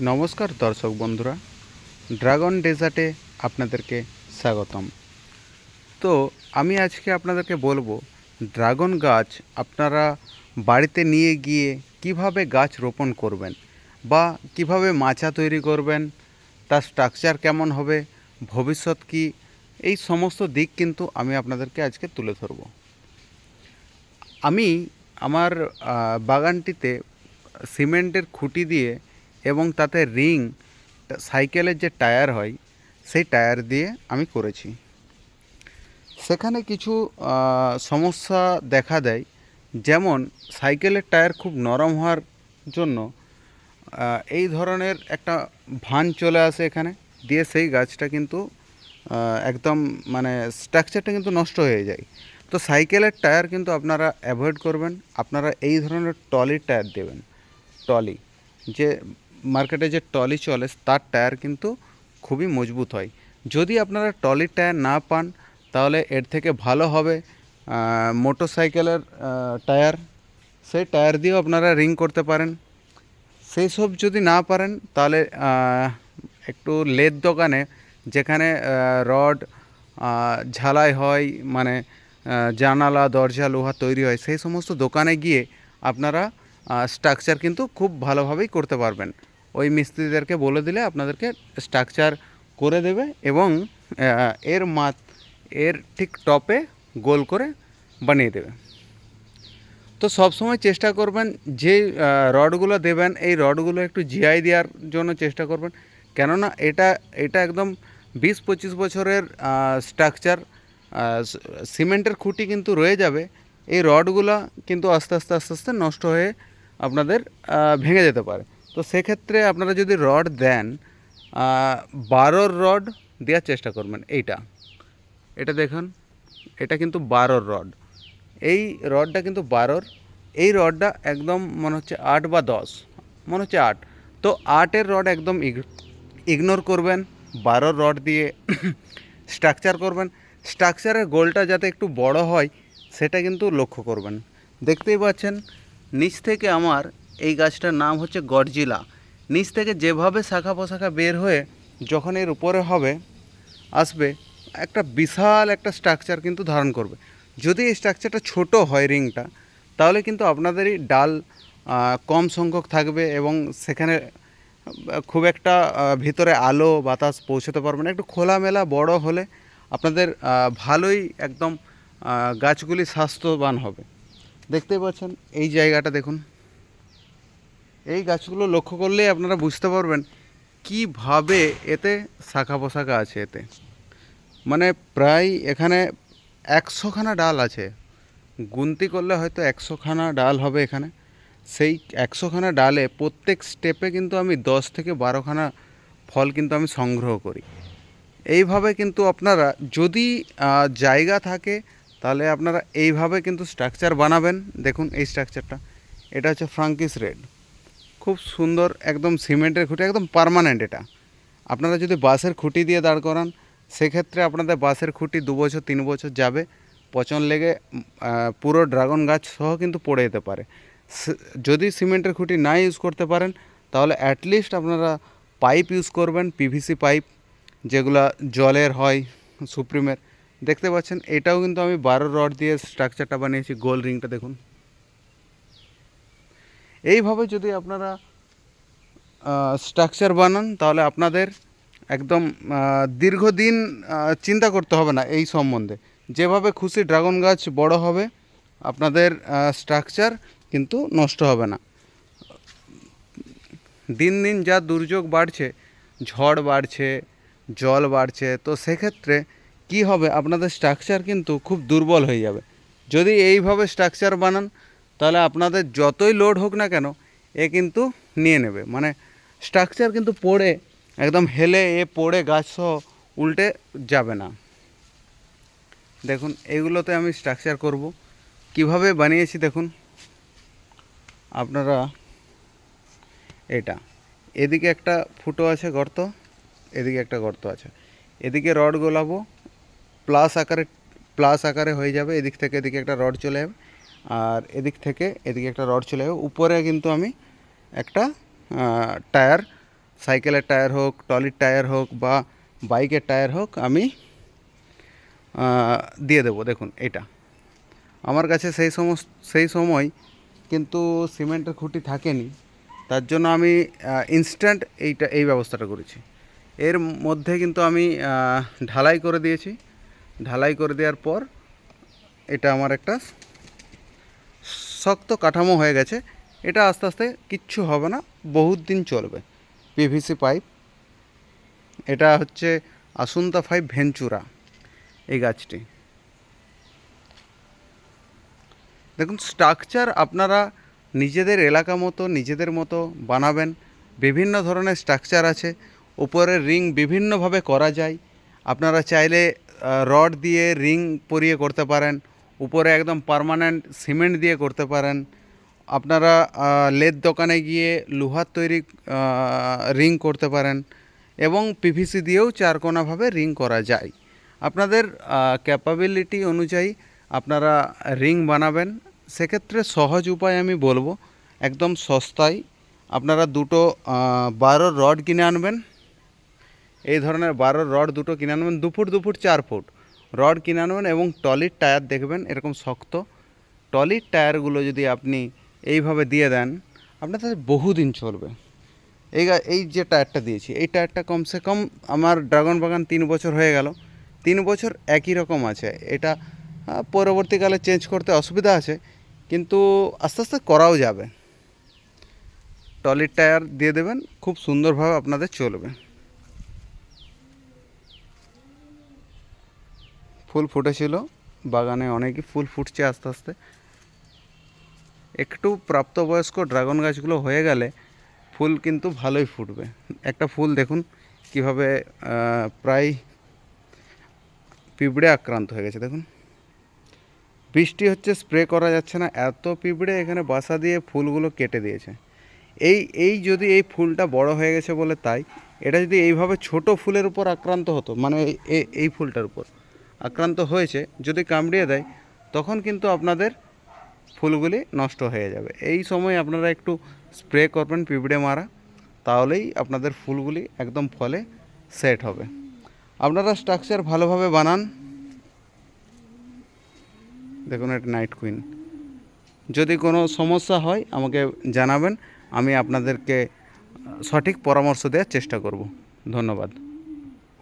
নমস্কার দর্শক বন্ধুরা, ড্রাগন ডেজার্টে আপনাদেরকে স্বাগতম। তো আমি আজকে আপনাদেরকে বলবো ড্রাগন গাছ আপনারা বাড়িতে নিয়ে গিয়ে কিভাবে গাছ রোপণ করবেন বা কিভাবে মাচা তৈরি করবেন, তার স্ট্রাকচার কেমন হবে, ভবিষ্যৎ কি, এই সমস্ত দিক কিন্তু আমি আপনাদেরকে আজকে তুলে ধরব। আমি আমার বাগানটিতে সিমেন্টের খুঁটি দিয়ে এবং তাতে রিং, সাইকেলের যে টায়ার হয় সেই টায়ার দিয়ে আমি করেছি। সেখানে কিছু সমস্যা দেখা দেয়, যেমন সাইকেলের টায়ার খুব নরম হওয়ার জন্য এই ধরনের একটা ভাঁজ চলে আসে এখানে, দিয়ে সেই গাছটা কিন্তু একদম মানে স্ট্রাকচারটা কিন্তু নষ্ট হয়ে যায়। তো সাইকেলের টায়ার কিন্তু আপনারা অ্যাভয়েড করবেন, আপনারা এই ধরনের টলির টায়ার দেবেন। টলি, যে মার্কেটে যে টলি চলে তার টায়ার কিন্তু খুবই মজবুত হয়। যদি আপনারা টলির টায়ার না পান তাহলে এর থেকে ভালো হবে মোটর সাইকেলের টায়ার, সেই টায়ার দিয়েও আপনারা রিং করতে পারেন। সেই সব যদি না পারেন তাহলে একটু লেদ দোকানে, যেখানে রড ঝালাই হয়, মানে জানালা দরজা লোহা তৈরি হয়, সেই সমস্ত দোকানে গিয়ে আপনারা স্ট্রাকচার কিন্তু খুব ভালোভাবেই করতে পারবেন। ওই মিস্ত্রিদেরকে বলে দিলে আপনাদেরকে স্ট্রাকচার করে দেবে এবং এর ঠিক টপে গোল করে বানিয়ে দেবে। তো সবসময় চেষ্টা করবেন যে রডগুলো দেবেন এই রডগুলো একটু জিআই দেওয়ার জন্য চেষ্টা করবেন, কেননা এটা একদম 20-25 বছরের স্ট্রাকচার। সিমেন্টের খুঁটি কিন্তু রয়ে যাবে, এই রডগুলো কিন্তু আস্তে আস্তে আস্তে আস্তে নষ্ট হয়ে আপনাদের ভেঙে যেতে পারে। তো সেক্ষেত্রে আপনারা যদি রড দেন 12 রড দেওয়ার চেষ্টা করবেন। এটা দেখুন, এটা কিন্তু 12 রড, এই রডটা কিন্তু 12। এই রডটা একদম মনে হচ্ছে 8 বা 10, মনে হচ্ছে 8। তো 8-এর রড একদম ইগনোর করবেন, 12 রড দিয়ে স্ট্রাকচার করবেন। স্ট্রাকচারের গোলটা যাতে একটু বড় হয় সেটা কিন্তু লক্ষ্য করবেন। দেখতেই পাচ্ছেন নিচ থেকে আমার এই গাছটার নাম হচ্ছে গডজিলা। নিচ থেকে যেভাবে শাখা পোশাখা বের হয়ে যখন এর উপরে আসবে, একটা বিশাল একটা স্ট্রাকচার কিন্তু ধারণ করবে। যদি এই স্ট্রাকচারটা ছোট হয় রিংটা, তাহলে কিন্তু আপনাদেরই ডাল কম সংখ্যক থাকবে এবং সেখানে খুব একটা ভিতরে আলো বাতাস পৌঁছতে পারবে না। একটু খোলামেলা বড় হলে আপনাদের ভালোই একদম গাছগুলি স্বাস্থ্যবান হবে। দেখতেই পাচ্ছেন এই জায়গাটা দেখুন, এই গাছগুলো লক্ষ্য করলেই আপনারা বুঝতে পারবেন কীভাবে এতে শাখা পোশাখা আছে। এতে মানে প্রায় এখানে 100খানা ডাল আছে, গুনতি করলে হয়তো 100খানা ডাল হবে এখানে। সেই 100খানা ডালে প্রত্যেক স্টেপে কিন্তু আমি 10 থেকে 12খানা ফল কিন্তু আমি সংগ্রহ করি। এইভাবে কিন্তু আপনারা যদি জায়গা থাকে তাহলে আপনারা এইভাবে কিন্তু স্ট্রাকচার বানাবেন। দেখুন এই স্ট্রাকচারটা, এটা হচ্ছে ফ্রাঙ্কিস রেড, খুব সুন্দর, একদম সিমেন্টের খুঁটি, একদম পার্মানেন্ট। এটা আপনারা যদি বাঁশের খুঁটি দিয়ে দাঁড় করান সেক্ষেত্রে আপনাদের বাঁশের খুঁটি 2 বছর 3 বছর যাবে, পচন লেগে পুরো ড্রাগন গাছ সহ কিন্তু পড়ে যেতে পারে। যদি সিমেন্টের খুঁটি না ইউজ করতে পারেন তাহলে অ্যাটলিস্ট আপনারা পাইপ ইউজ করবেন, পিভিসি পাইপ, যেগুলা জলের হয়, সুপ্রিমের। দেখতে পাচ্ছেন এটাও কিন্তু আমি 12 রড দিয়ে স্ট্রাকচারটা বানিয়েছি। গোল রিংটা দেখুন। এইভাবে যদি আপনারা স্ট্রাকচার বানান তাহলে আপনাদের একদম দীর্ঘদিন চিন্তা করতে হবে না এই সম্বন্ধে। যেভাবে খুশি ড্রাগন গাছ বড় হবে, আপনাদের স্ট্রাকচার কিন্তু নষ্ট হবে না। দিন দিন যা দুর্যোগ বাড়ছে, ঝড় বাড়ছে, জল বাড়ছে, তো সেক্ষেত্রে কি হবে, আপনাদের স্ট্রাকচার কিন্তু খুব দুর্বল হয়ে যাবে। যদি এইভাবে স্ট্রাকচার বানান তাহলে আপনাদের যতই লোড হোক না কেন এ কিন্তু নিয়ে নেবে। মানে স্ট্রাকচার কিন্তু পড়ে একদম হেলে পড়ে গাছ সহ উল্টে যাবে না। দেখুন এগুলোতে আমি স্ট্রাকচার করব কিভাবে বানিয়েছি দেখুন আপনারা। এটা এদিকে একটা ফুটো আছে গর্ত, এদিকে একটা গর্ত আছে, এদিকে রড গোলাবো, প্লাস আকারে হয়ে যাবে। এদিক থেকে এদিকে একটা রড চলে যাবে, আর এদিক থেকে এদিকে একটা রড চলে যাবে। উপরে কিন্তু আমি একটা টায়ার সাইকেলের টায়ার হোক, ট্রলির টায়ার হোক বা বাইকের টায়ার হোক, আমি দিয়ে দেবো। দেখুন এটা আমার কাছে সেই সময় কিন্তু সিমেন্টের খুঁটি থাকেনি, তার জন্য আমি ইনস্ট্যান্ট এই ব্যবস্থাটা করেছি। এর মধ্যে কিন্তু আমি ঢালাই করে দিয়েছি। ঢালাই করে দেওয়ার পর এটা আমার একটা শক্ত কাঠামো হয়ে গেছে। এটা আস্তে আস্তে কিচ্ছু হবে না, বহুত দিন চলবে। পিভিসি পাইপ, এটা হচ্ছে আসুন্তা 5 ভেঞ্চুরা এই গাছটি। দেখুন স্ট্রাকচার আপনারা নিজেদের এলাকা মতো নিজেদের মতো বানাবেন। বিভিন্ন ধরনের স্ট্রাকচার আছে, উপরের রিং বিভিন্নভাবে করা যায়। আপনারা চাইলে রড দিয়ে রিং পরিয়ে করতে পারেন, উপরে একদম পার্মানেন্ট সিমেন্ট দিয়ে করতে পারেন। আপনারা লেদ দোকানে গিয়ে লোহার তৈরি রিং করতে পারেন, এবং পিভিসি দিয়েও চারকোনাভাবে রিং করা যায়। আপনাদের ক্যাপাবিলিটি অনুযায়ী আপনারা রিং বানাবেন। সেক্ষেত্রে সহজ উপায় আমি বলবো, একদম সস্তায় আপনারা দুটো 12 রড কিনে আনবেন। এই ধরনের 12 রড দুটো কিনে আনবেন, 2 ফুট 2 ফুট 4 ফুট রড কিনে আনবেন, এবং টলির টায়ার দেখবেন এরকম শক্ত টলির টায়ারগুলো যদি আপনি এইভাবে দিয়ে দেন, আপনার তাদের বহুদিন চলবে। এই যে টায়ারটা দিয়েছি, এই টায়ারটা কমসে কম আমার ড্রাগন বাগান 3 বছর হয়ে গেল, 3 বছর একই রকম আছে। এটা পরবর্তীকালে চেঞ্জ করতে অসুবিধা আছে, কিন্তু আস্তে আস্তে করাও যাবে। টলির টায়ার দিয়ে দেবেন, খুব সুন্দরভাবে আপনাদের চলবে। ফুল ফুটেছিল বাগানে, অনেকই ফুল ফুটছে আস্তে আস্তে। একটু প্রাপ্তবয়স্ক ড্রাগন গাছগুলো হয়ে গেলে ফুল কিন্তু ভালোই ফুটবে। একটা ফুল দেখুন কিভাবে প্রায় পিঁপড়ে আক্রান্ত হয়ে গেছে। দেখুন বৃষ্টি হচ্ছে, স্প্রে করা যাচ্ছে না, এত পিঁপড়ে এখানে বাসা দিয়ে ফুলগুলো কেটে দিয়েছে। যদি এই ফুলটা বড় হয়ে গেছে বলে তাই, এটা যদি এইভাবে ছোট ফুলের উপর আক্রান্ত হতো, মানে এই ফুলটার উপর আক্রান্ত হয়েছে, যদি কামড়িয়ে দেয়, তখন কিন্তু আপনাদের ফুলগুলি নষ্ট হয়ে যাবে। এই সময় আপনারা একটু স্প্রে করবেন পিঁপড়ে মারা, তাহলেই আপনাদের ফুলগুলি একদম ফলে সেট হবে। আপনারা স্ট্রাকচার ভালোভাবে বানান। দেখুন এটা নাইট কুইন। যদি কোনো সমস্যা হয় আমাকে জানাবেন, আমি আপনাদেরকে সঠিক পরামর্শ দেওয়ার চেষ্টা করব। ধন্যবাদ।